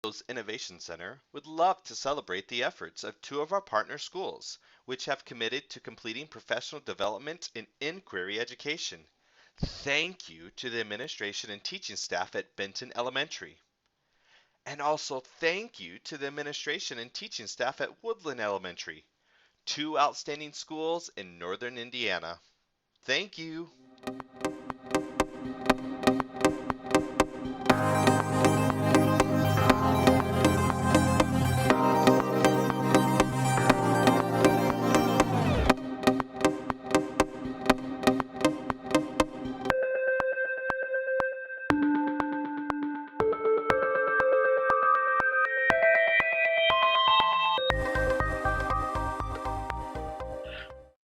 ETHOS Innovation Center would love to celebrate the efforts of two of our partner schools, which have committed to completing professional development in inquiry education. Thank you to the administration and teaching staff at Benton Elementary. And also thank you to the administration and teaching staff at Woodland Elementary, two outstanding schools in northern Indiana. Thank you.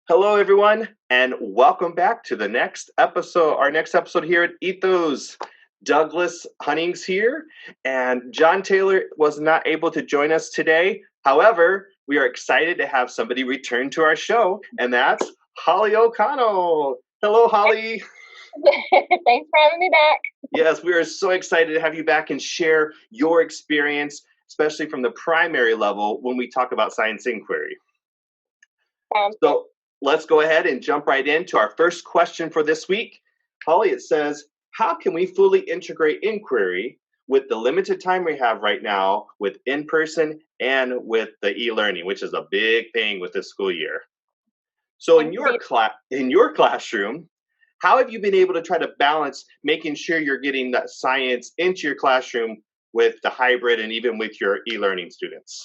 Hello, everyone, and welcome back to the next episode. Our next episode here at ETHOS. Douglas Hunnings here, and John Taylor was not able to join us today. However, we are excited to have somebody return to our show, and that's Holly O'Connell. Hello, Holly. Thanks for having me back. Yes, we are so excited to have you back and share your experience, especially from the primary level when we talk about science inquiry. So let's go ahead and jump right into our first question for this week. Holly, it says, how can we fully integrate inquiry with the limited time we have right now with in-person and with the e-learning, which is a big thing with this school year? So in your classroom, how have you been able to try to balance making sure you're getting that science into your classroom with the hybrid and even with your e-learning students?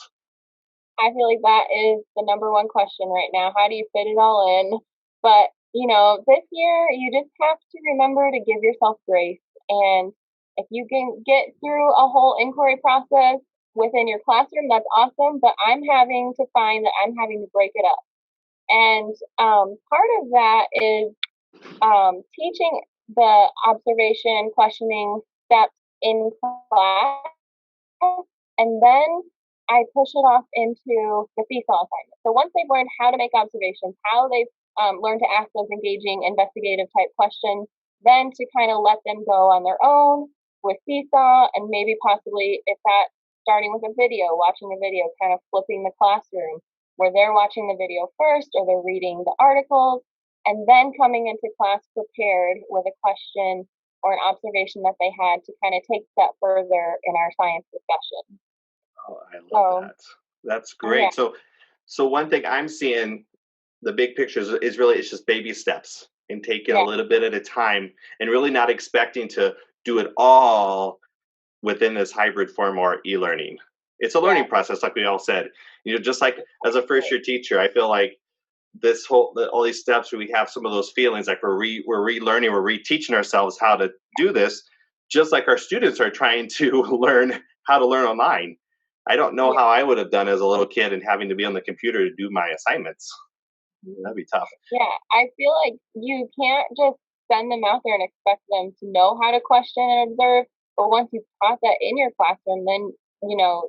I feel like that is the number one question right now. How do you fit it all in? But, this year you just have to remember to give yourself grace. And if you can get through a whole inquiry process within your classroom, that's awesome. But I'm having to find that I'm having to break it up. And part of that is teaching the observation, questioning steps in class. And then I push it off into the seesaw assignment. So once they've learned how to make observations, how they've learned to ask those engaging investigative type questions, then to kind of let them go on their own with seesaw, and maybe possibly, if that's starting with a video, watching a video, kind of flipping the classroom where they're watching the video first or they're reading the articles, and then coming into class prepared with a question or an observation that they had to kind of take that further in our science discussion. Oh, I love that. That's great. Yeah. So one thing I'm seeing, the big picture is really, it's just baby steps and taking a little bit at a time and really not expecting to do it all within this hybrid form or e-learning. It's a learning process, like we all said. Just like as a first year teacher, I feel like all these steps where we have some of those feelings like we're relearning, we're reteaching ourselves how to do this, just like our students are trying to learn how to learn online. I don't know how I would have done as a little kid and having to be on the computer to do my assignments. That'd be tough. Yeah, I feel like you can't just send them out there and expect them to know how to question and observe. But once you've taught that in your classroom, then,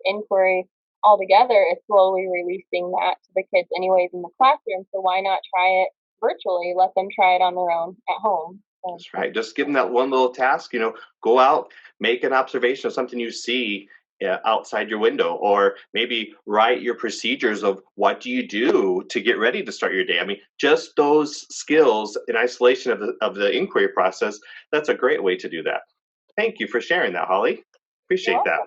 inquiry altogether is slowly releasing that to the kids anyways in the classroom. So why not try it virtually? Let them try it on their own at home. That's right. Just give them that one little task, go out, make an observation of something you see outside your window, or maybe write your procedures of what do you do to get ready to start your day. I mean, just those skills in isolation of the inquiry process, that's a great way to do that. Thank you for sharing that, Holly. Appreciate that.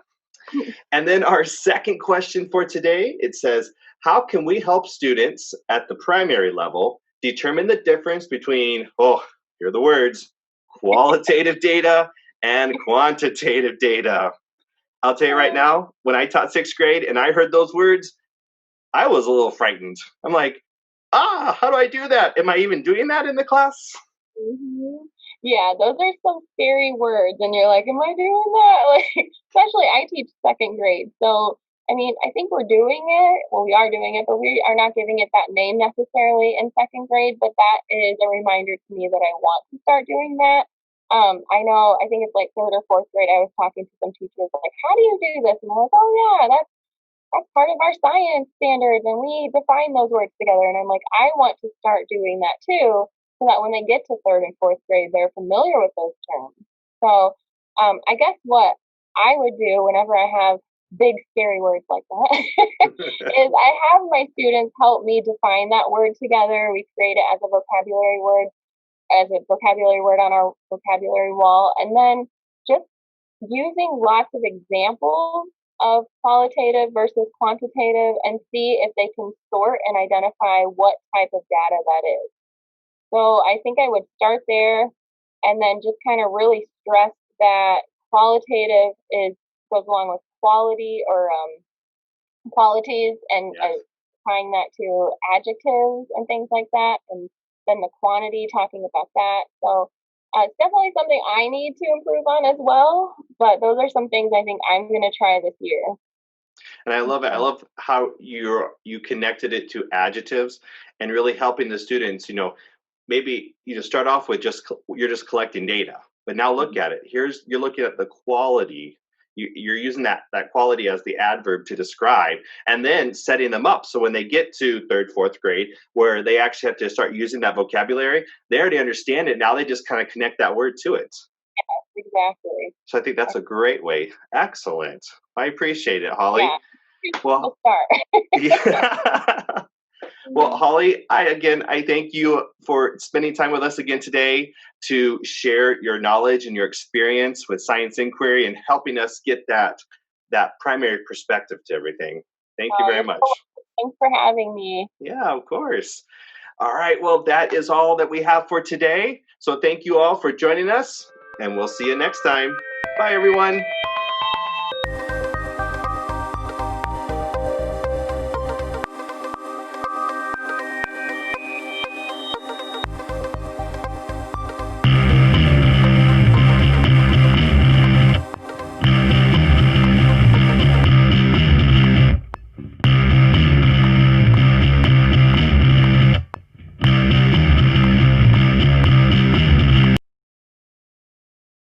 And then our second question for today, it says, how can we help students at the primary level determine the difference between, here are the words, qualitative data and quantitative data? I'll tell you right now, when I taught sixth grade and I heard those words, I was a little frightened. I'm like, how do I do that? Am I even doing that in the class? Mm-hmm. Yeah, those are some scary words, and you're like, am I doing that? Like, especially I teach second grade, so I mean, I think we're doing it. Well, we are doing it, but we are not giving it that name necessarily in second grade. But that is a reminder to me that I want to start doing that. I know, I think it's like third or fourth grade, I was talking to some teachers like, how do you do this? And they're like, oh yeah, that's part of our science standards, and we define those words together. And I'm like, I want to start doing that too, so that when they get to third and fourth grade, they're familiar with those terms. So I guess what I would do whenever I have big scary words like that, is I have my students help me define that word together. We create it as a vocabulary word on our vocabulary wall, and then just using lots of examples of qualitative versus quantitative and see if they can sort and identify what type of data that is. So I think I would start there and then just kind of really stress that qualitative goes along with quality or qualities and tying that to adjectives and things like that, and then the quantity, talking about that. So it's definitely something I need to improve on as well, but those are some things I think I'm going to try this year. And I love it. I love how you connected it to adjectives and really helping the students, maybe start off with you're just collecting data, but now look at it. You're looking at the quality. You're using that quality as the adverb to describe, and then setting them up so when they get to third, fourth grade, where they actually have to start using that vocabulary, they already understand it. Now they just kind of connect that word to it. Yes, exactly. So I think that's a great way. Excellent. I appreciate it, Holly. Yeah. Well, start. Yeah. Well, Holly, I thank you for spending time with us again today to share your knowledge and your experience with science inquiry and helping us get that primary perspective to everything. Thank you very much. Thanks for having me. Yeah, of course. All right. Well, that is all that we have for today. So thank you all for joining us, and we'll see you next time. Bye, everyone.